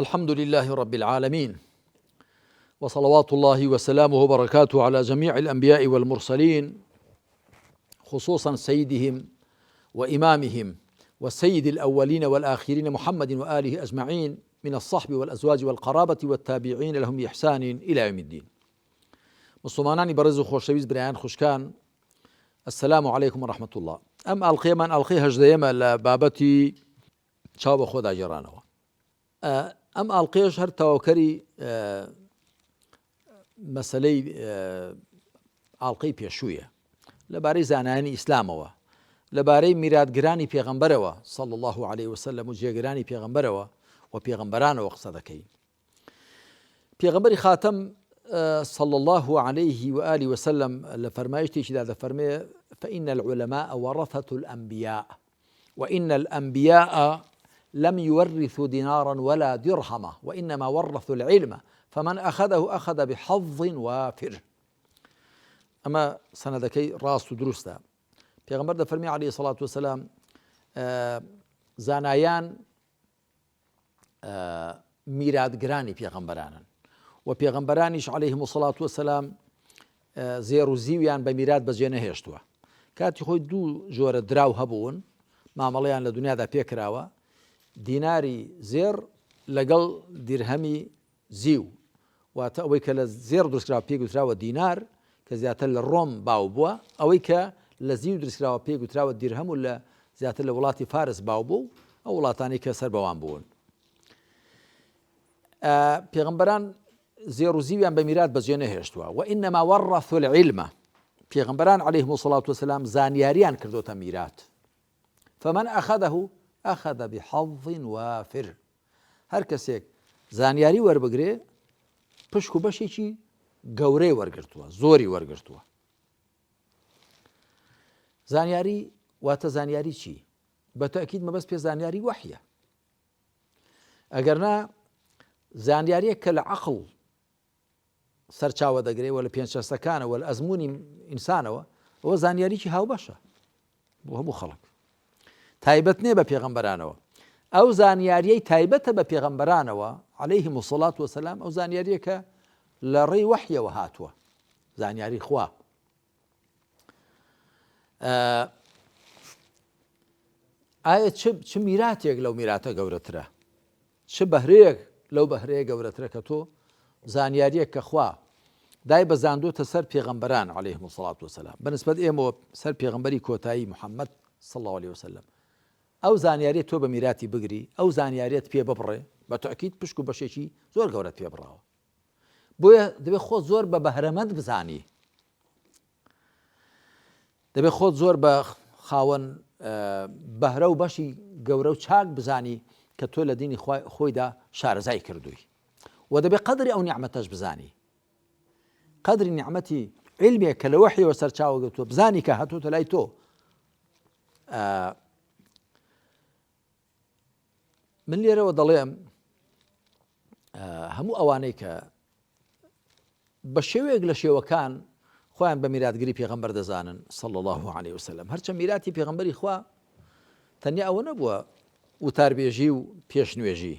الحمد لله رب العالمين، وصلوات الله وسلامه وبركاته على جميع الأنبياء والمرسلين، خصوصا سيدهم وإمامهم والسيد الأولين والآخرين محمد وآله أجمعين من الصحب والأزواج والقرابة والتابعين لهم بإحسان إلى يوم الدين. مسلمانانی بەڕێز و خۆشەویست برایان خوشکان، السلام عليكم ورحمة الله. ئەم ئەڵقەیەمان ئەڵقەی هەژدەیەمە لە بابەتی چاو بە خۆدا گێڕانەوە. ئەم ئەڵقەیەش هەر تەواوکەری مەسەلەی ئەڵقەی پێشوویە لەبارەی زانایانی ئیسلامەوە، لەبارەی میراتگرانی پێغەمبەرەوە صلی الله عليه وسلم و جێگرانی پێغەمبەرەوە و پێغەمبەرانەوە قسە دەکەین. پێغەمبەری خاتەم صلى الله عليه وآله وسلم لفرمايشتي شداد فرمي فإن العلماء ورثة الأنبياء وإن الأنبياء لم يورثوا دينارا ولا درهما وإنما ورثوا العلم فمن أخذه أخذ بحظ وافر. أما سندكي راس درستا پیغمبر ده فرمي عليه الصلاة والسلام زانایان میراتگرانی پیغمبرانن و پێغەمبەرانیش عەلەیهیمو الصەڵات وەسەلام زێڕ و زیویان بە میرات بەجێ نەهێشتووە. کاتی خۆی دوو جۆرە دراو هەبوون، مامەڵەیان لە دنیادا پێکراوە، دیناری زێڕ لەگەڵ دیرهەمی زیو، واتە ئەوەی کە لە زێڕ دروستکراوە پێگوتراوە دینار کە زیاتر لە ڕۆم باو بووە، ئەوەی کە لە زیو دروستکراوە پێگوتراوە دیرهەم و لە زیاتر لە وڵاتی فارس باو بوو، ئەو وڵاتانی کە سەر بەوان بوون. پێغەمبەران زێڕ و زیویان بە میرات بەجێ نەهێشتووە. وإنما ورثوا العلم، پێغەمبەران عەلەیهیمو الصەڵات وەسەلام زانیاریان کردوتە میرات. فمن أخذه أخذ بحظ وافر، هەر کەسێک زانیاری وەربگرێ پشک و بەشێکی گەورەی وەرگرتووە، زۆری وەرگرتووە. زانیاری واتە زانیاری چی؟ بەتەئکید مەبەست پێ زانیاری وەحیە. ئەگەرنا زانیاریەک کە لە عەقڵ سەرچاوە دەگرێ و لە پێنجشەستەکانەوە و لە ئەزموونی ئینسانەوە، ئەوە زانیاریی هاوبەشە بۆ هەموو خەڵک، تایبەت نییە بە پێغەمبەرانەوە. ئەو زانیاریەی تایبەتە بە پێغەمبەرانەوە عەلەیهیمو الصەڵات وەسەلام، ئەو زانیاریە کە لە ڕێی وەحیەوە هاتووە، زانیاری خوا. ئایا چ میراتێک لەو میراتە گەورەترە؟ چ بەهرەیەک لەو بەهرەیە گەورەترە کە تۆ زانیاریەک کە خوا دای بەزاندوتە سەر پێغەمبەران عەلەیهیمو الصەڵات وەسەلام بەنسبەت ئێمەوە سەر پێغەمبەری کۆتایی محەممەد صلی الله عليه وسلم، ئەو زانیاریە تۆ بە میراتی بگری، ئەو زانیاریەت پێ ببڕێ، بەتەئکید پشک و بەشێکی زۆر گەورەت پێ بڕاوە. بۆیە دەبێت خۆت زۆر بە بەهرەمەند بزانی، دەبێت خۆت زۆر بە خاوەن بەهرە و بەشی گەورە و چاک بزانی کە تۆ لە دینی خۆیدا شارەزای کردووی، و دەبێت قەدری ئەو نیعمەتەش بزانی، قەدری نیعمەتی علمێک کە لە وەحیەوە سەرچاوە گرتووە بزانی کە هاتووتە لای تۆ. من لێرەوە دەڵێم هەموو ئەوانەی کە بە شێوەیەک لە شێوەکان خۆیان بە میراتگری پێغەمبەر دەزانن صلی الله عليه وسلم، هەرچەند میراتی پێغەمبەری خوا تەنیا ئەوە نەبووە وتاربێژی و پێشنوێژی،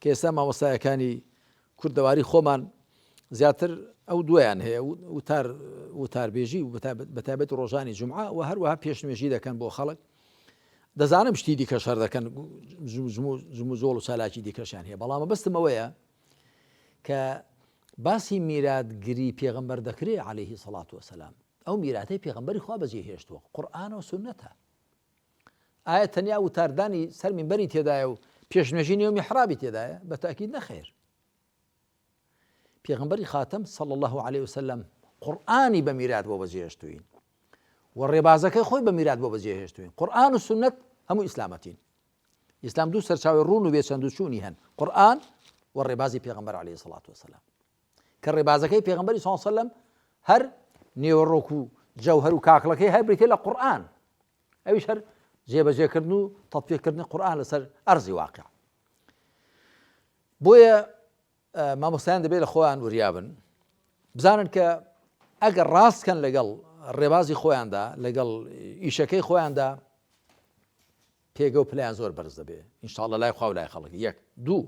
کە ئێستا مامۆستایەکانی کوردەواری خۆمان زیاتر ئەو دویان هەیە، وتاربێژی و بەتایبەت ڕۆژانی جومعە و هەروەها پێشنوێژی دەکەن بۆ خەڵک. دەزانم شتی دیکەش هەر دەکەن، ژم و زۆڵ و چالاکی دیکەشیان هەیە، بەڵام بەستم ئەوەیە کە باسی میراتگری پێغەمبەر دەکرێ عەلەیهی سەڵات وەسەلام، ئەو میراتەی پێغەمبەری خوا بەجێ هێشتووە، قورئانە و سوننەتە. ئایا تەنیا وتاردانی سەر مینبەری تێدایە و پێشنوێژی نێو میحرابی تێدایە؟ بەتەئکید نەخێر. پێغەمبەری خاتەم صلی الله عليه وسلم قورئانی بە میرات بۆ بەجێ هێشتووین و ڕێبازەکەی خۆی بە میرات بۆ بەجێ هێشتووین. قورئان و سوننەت هەموو ئیسلامەتین. ئیسلام دوو سەرچاوی ڕوون و بێچەند و چوونی هەن، قورئان و ڕێبازی پێغەمبەر عەلەیهی سەڵات وەسەلام، کە ڕێبازەکەی پێغەمبەری صلی الله عليه وسلم هەر نێوەڕۆک و جەوهەر و کاکڵەکەی هەر بریتێ لە قورئان، ئەویش هەر جێبەجێکردن و تەطبیقکردنی قورئان لەسەر ئەرزی واقع. بۆیە مامۆستایان دەبێت لە خۆیان وریابن، بزانن کە ئەگەر ڕاستکەن لەگەڵ ڕێبازی خۆیاندا، لەگەڵ ئیشەکەی خۆیاندا، پێگە و پلیان زۆر بەرز دەبێ ئینشاءالله لای خوا و لای خەڵک. یەک. دوو،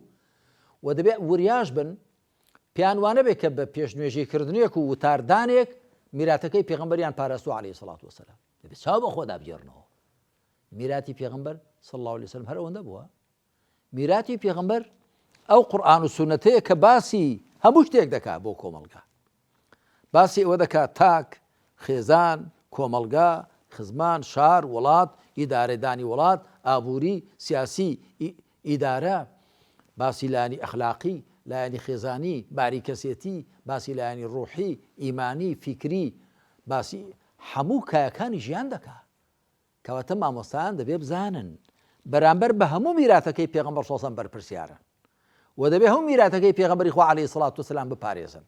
و دەبێت وریاش بن پیان وانە بێت کە بە پێشنوێژیکردنێک و وتاردانێک میراتەکەی پێغەمبەریان پاراستووە عەلەیهی سەڵات وەسەلام. دەبێت چاو بە خۆدا بگێڕنەوە. میراتی پێغەمبەر صلی الله علیه وسلم هەر ئەوەندە بووە. میراتی پێغەمبەر ئەو قورئان و سونەتەیە کە باسی هەموو شتێک دەکات بۆ کۆمەڵگا. باسی ئەوە دەکات تاک، خێزان، کۆمەڵگا، خزمان، شار، وڵات، ئیدارەدانی وڵات، ئابووری، سیاسی، ئیدارە، باسی لایەنی ئەخلاقی، لایەنی خێزانی، باریکەسێتی، باسی لایەنی ڕوحی، ئیمانی، فیکری، باسی هەموو کایەکانی ژیان دەکات. کەواتە مامۆستایان دەبێ بزانن بەرامبەر بە هەموو میراتەکەی پێغەمبەر صلی الله علیه و سلم بەرپرسیارن و دەبێ هەموو میراتەکەی پێغەمبەری خوا عەلەیهی سەڵات وەسەلام بپارێزن.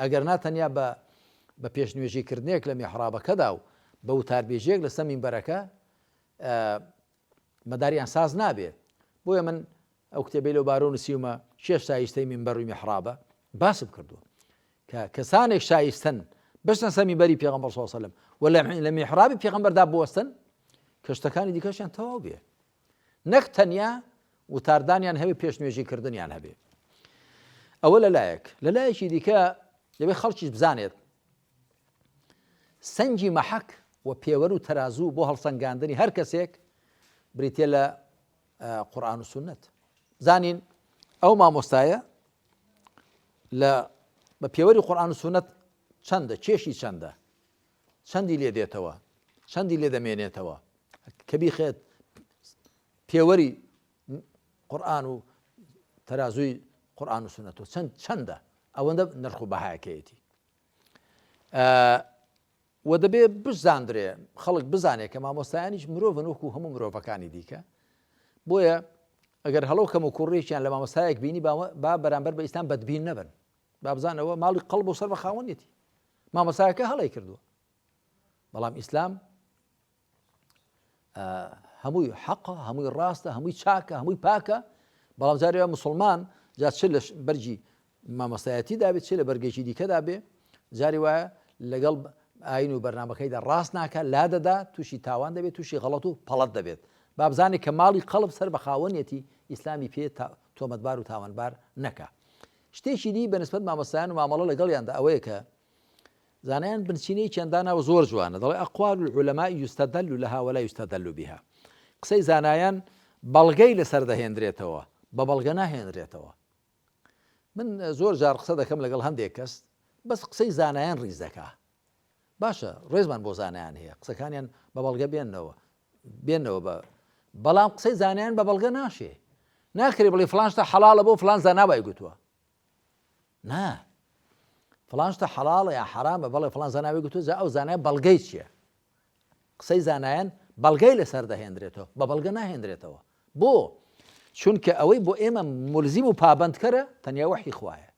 ئەگەر نا تەنیا بە پێشنوێژیکردنێک لە میحرابەکەدا و بە وتاربێژێک لەسەر مینبەرەکە مەداریان ساز نابێت. بۆیە من ئەو کتێبەی لەو بارۆ نووسیومە 6 شایستەی مینبەر و میحرابە باسم کردووە کە کەسانێک شایستن بچنە سەر مینبەری پێغەمبەر صلی الله علیه و سلم و لە میحرابی پێغەمبەردا بوەستن کە شتەکانی دیکەشیان تەواو بێ، نەک تەنیا وتاردانیان هەبێ پێشنوێژیکردنیان هەبێ. ئەوە لەلایەکی دیکە دەبێت خەڵکیش بزانێت سەنگی مەحەک و پێوەر و تەرازوو بۆ هەڵسەنگاندنی هەر کەسێک بریتێ لە قورئان و سونەت. زانین ئەو مامۆستایە بە پێوەری قورئان و سونەت چەندە، کێشی چەندە، چەندی لێ دێتەوە، چەندی لێ دەمێنێتەوە کە بیخێت پێوەری قورئان و تەرازووی قورئان و سونەتەوە چەندە، ئەوەندە نرخ و بەهایەکەیەتی. و دەبێ بزاندرێ خەڵک بزانێت کە مامۆستایانیش مرۆڤن وەکو هەموو مرۆڤەکانی دیکە. بۆیە ئەگەر هەڵۆکەم و کوڕێکیان لە مامۆستایەک بینی با بەرامبەر بە ئیسلام بەدبین نەبن، با بزانەوە ماڵی قەڵب و سەر بە خاوەنێتی مامۆستایەکە هەڵی کردووە. بەڵام ئیسلام هەمووی حەقە، هەمووی ڕاستە، هەمووی چاکە، هەمووی پاکە. بەڵام جارێ مسلمان جا چ لە بەرجی مامۆستایەتیدا بێت چ لە بەرگێکی دیکەدا بێ، جاری وایە لەگەڵ ئاین و بەرنامەکەیدا ڕاست ناکە، لا دەدا، تووشی تاوان دەبێت، تووشی غەڵەت و پەڵەت دەبێت. با بزانێت کە ماڵی قەڵب سەر بە خاوەنێتی ئیسلامی پێ تۆمەتبار و تاوانبار نەکا. شتێکی دی بەنسبەت مامۆستایان و مامەڵە لەگەڵیاندا ئەوەیە کە زانایان بنچینەی چەنداناوە زۆر جوانە، دەڵێ ئەقوال العولەماء یستەدەل لەها ولا یستەدەل بها. قسەی زانایان بەڵگەی لەسەر دەهێنرێتەوە، بە بەڵگە ناهێنرێتەوە. من زۆر جار قسە دەکەم لەگەڵ هەندێک کەس بەس قسەی زانایان ڕیز دەکا. باشە ڕێزمان بۆ زانایان هەیە، قسەکانیان بە بەڵگە بێنەوە بەڵام قسەی زانایان بە بەڵگە ناشێ. ناکرێ بڵێ فڵان شتە حەڵاڵە بۆ فڵان زانابای گوتووە. نا، فڵان شتە حەڵاڵە یا حەرامە بەڵێ فڵان زاناوی گوتووە جا ئەو زانایە بەڵگەی چییە؟ قسەی زانایان بەڵگەی لەسەر دەهێنرێتەوە، بە بەڵگە ناهێنرێتەوە. بۆ؟ چونکە ئەوەی بۆ ئێمە مولزیم و پابەندکەرە تەنیا وەحی خوایە.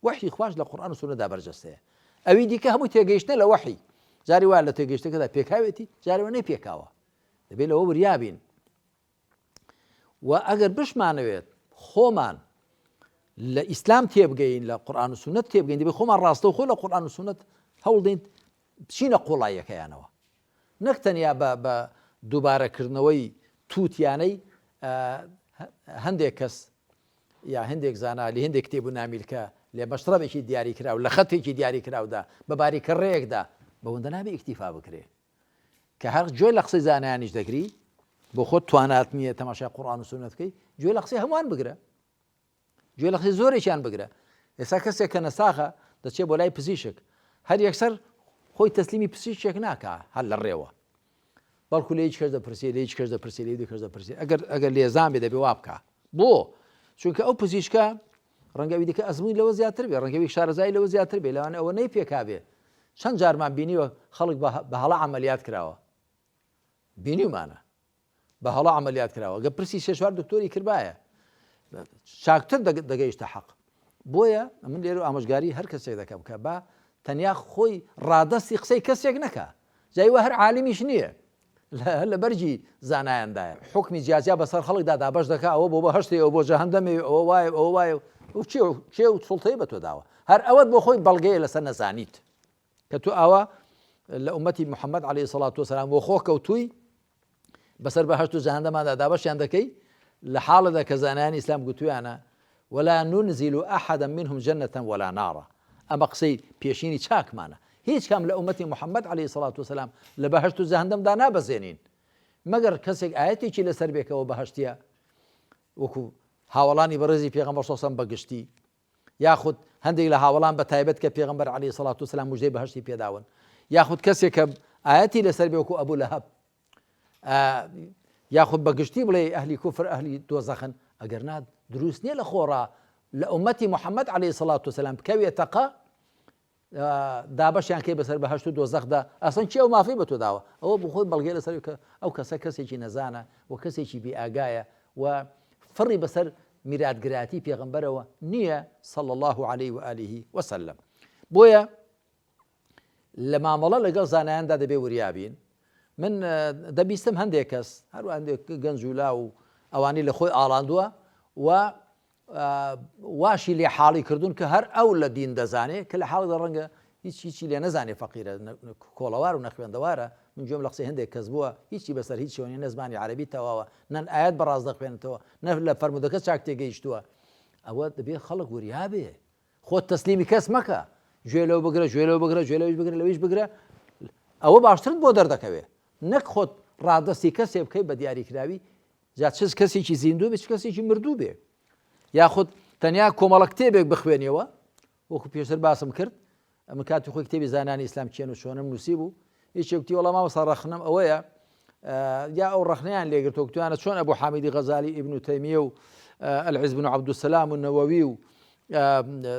وەحی خوش لە قورئان و سونەتدا بەرجەستەیە. ئەوی دیکە هەمووی تێگەیشتنە لە وەحی، جاری وا لە تێگەیشتەکەدا پێکاوێتی، جاریەوە نەیپێکاوە. دەبێت لەوە وریابین. و ئەگەر بشمانەوێت خۆمان لە ئیسلام تێبگەین، لە قورئان و سونەت تێبگەین، دەبێت خۆمان ڕاستەوخۆ لە قورئان و سونەت هەوڵ دەین بچینە قوڵایەکەیانەوە، نەک تەنیا بە دووبارەکردنەوەی تووتیانەی هەندێک کەس یا هەندێک زانالی هەندێک کتێب و نامیلکە لێ مەشرەبێکی دیاری کراو لە خەتێکی دیاری کراودا بە باریکەڕەیەکدا بەوەندە نابێ ئیکتیفا بکرێ کە هەر گوێ لە قسەی زانایانیش دەگری، بۆ خۆت توانات نییە تەماشای قورئان و سونەتکەی، گوێ لە قسەی هەمووان بگرە، گوێ لە قسەی زۆرێکیان بگرە. ئێستا کەسێک کە نەساخە دەچێت بۆ لای پزیشک، هەر یەکسەر خۆی تەسلیمی پزیشک ناکا هەر لە ڕێوە، بەڵکو لە هیچ کەس دەپرسێ، لە هیچ کەس دەپرسێ، لە هیچ کەس دەپرسێ. ئەگەر لێزان بێ دەبێ وا بکە. بۆ؟ چونکە ئەو پزیشکە ڕەنگەوی دیکە ئەزمووی لەوە زیاتر بێ، ڕەنگەوی شارەزایی لەوە زیاتر بێ، لەوانە ئەوە نەی پێکابێ. چەند جارمان بینیوە خەڵک بە هەڵا عەمەلیات کراوە، بینیومانە بە هەڵا عەمەلیات کراوە، گە پرسی سێ چوار دکتۆری کردبایە چاکتر دەگەیشتە حەق. بۆیە من لێرە ئامۆژگاری هەر کەسێک دەکەم کە با تەنیا خۆی ڕادەستی قسەی کەسێک نەکە، جایوە هەر عالیمیش نییە، لە بەرجی زانایاندایە حکمی جیازیا بەسەر خەڵکدا دابەش دەکا، ئەوە بۆ بەهەشتێ، ئەوە بۆ جەهەنەمێ، ئەوە وایە، ئەوە وایە، و کێ و سوڵتەی بە تۆ داوە، هەر ئەوەت بۆ خۆی بەڵگەیە لەسەر نەزانیت کە تو ئاوا لە ئومەتی محەممەد عەلەیهی سەڵات وەسەلام بۆ خۆ کەوتووی بەسەر بەهەشت و جەهەنەماندا دابەشیان دەکەی، لحال ذا كزانان إسلام قتوانا ولا ننزل أحدا منهم جنة ولا نارا. أما قصي بيشيني شاك معنا هيش كام لأمتي محمد عليه الصلاة والسلام لبهشت الزهندم دانا بزينين مگر كسك آياتي چي لسر بيك وبهشتيا وكو هاولاني برزي پیغمبر صلى الله عليه وسلم بقشتي ياخد هندي لهاولان بتايبت كبيغمبر عليه الصلاة والسلام مجدي بهشتي بيداون ياخد كسك آياتي لسر بيك أبو لهب ياخد بقشتي بلي أهلي كفر أهلي دوزخن أقرناد دروس نيل خورا لأمتي محمد عليه الصلاة والسلام كوي تقى دابش يعني كي بسر بهشت دوزخ دا أصلا شيء ما في بتو داوا أو بخود بلغي لسر أو كسي شي نزانا وكسي شي بأجايا وفري بسر ميراد قراتي بيغمبر ونية صلى الله عليه وآله وسلم بويا لما ملا لقل زانان دا دبي وريابين من دبيستم هنديكس هرو هنديك جنزولا وأواني لخوي آلاندوا و واشي لي حالي كردون كهر أول دين دزاني كل حال درنجة هيش لي نزاني فقيرة كولوار ونخوان دوارة من جملة قصي هندي كذبوا هيش بسر هيش وني نزماني عربي توا نن آيات براز دقين توا نفلا فرمودك شاكتي جيشتوا أود تبي خلق وريابه خود تسليمي كاس مكة جيلو بقرة لويش بقرة أو باشترد بودر دكوي نك خود رادسي كسي بكي بدياري كراوي جات شز كسي شي زيندو بس كسي شي مردو به ياخذ تنيا كومالك كتابك بخوينيوا وكو بيشر باسم كرد من كاتب خوي كتابي زاناني اسلام تشينو شلون نسيبو ايش قلتي والله ما وصل رخنم اويا يا او رخنيان اللي قلت انا شلون ابو حامد غزالي ابن تيميه العز بن عبد السلام النووي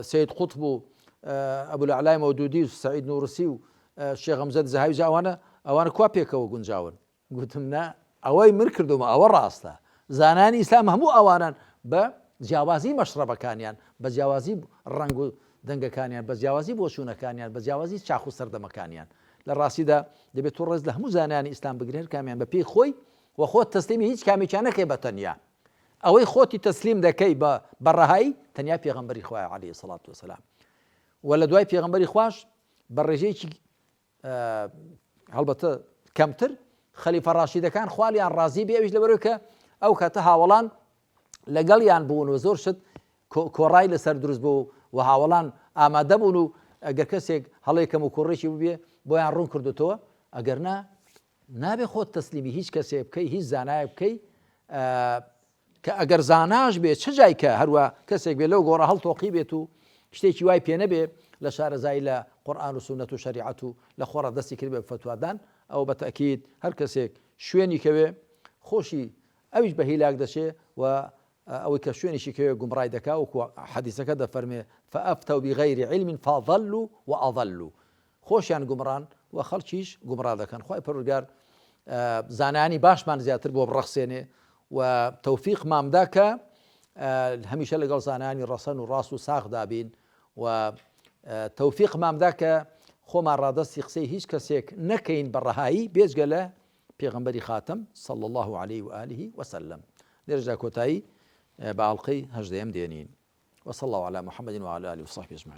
سيد قطب ابو الاعلى مودودي سعيد نورسي الشيخ امجد زهاي جاوانا اوانا كوابيكا وجنجاون قلت منا اوي مركردو ما اور راسته زاناني اسلام همو اوانا جیاوازی مشربه کانیان بجیاوازی رنگ دنگ کانیان بجیاوازی بوشونه کانیان بجیاوازی چاخو سردم کانیان للراسی دا دبی تو رز له مزانانی اسلام بگریر کامیان بپی خوی و خود تسلیمی هیچ کامی چانه کی بتنیا اوی خودی تسلیم دکی با برهایی تنیا پیغمبری خواه علیه الصلاة والسلام ولا دوای پیغمبری خواش برجی چی البته کمتر خلیفه راشد کان خوالیان رازی بیویش لبروکه او کته هاولان لەگەڵیان بوون و زۆر شت کۆڕای لەسەر دروست بوو و هاوڵان ئامادە بوون و ئەگەر کەسێک هەڵەیەکەم و کوڕێکی ببێ بۆیان ڕوون کردوتەوە ئەگەر نابێ خۆت تەسلیمی هیچ کەسێ بکەی هیچ زانایە بکەی کە ئەگەر زاناش بێت چه جای کە هەروە کەسێک بێ لەو گۆڕە هەڵتۆقی بێت و شتێکی وای پێ نەبێ لە شارەزایی لە قورئان و سونەت و شەریعەت و لە خۆڕە دەستی کرد بێ فتوادان ئەو بەتەکید هەر کەسێک شوێنی کەوێ خۆشی ئەویش بە هیلاک دەچێ و أو كشوني شكوى جمراي دكا وحديث كذا فرمي فأفتوا بغير علم فضلوا وأضلوا خوش يعني جمران وخلشيش جمرا دكان خوي برجار زاناني باش من زياتر بو برخصيني وتوفيق مام داكا هميشه اللي قال زاناني راسن وراس وساق دابين وتوفيق مام داكا خو ما رادس يقسي هيش كسيك نكين برهاي بيجله بيغمبري خاتم صلى الله عليه وآله وسلم نرجع كوتاي بعلقي هجديم دينين وصلى الله على محمد وعلى آله وصحبه أجمعين.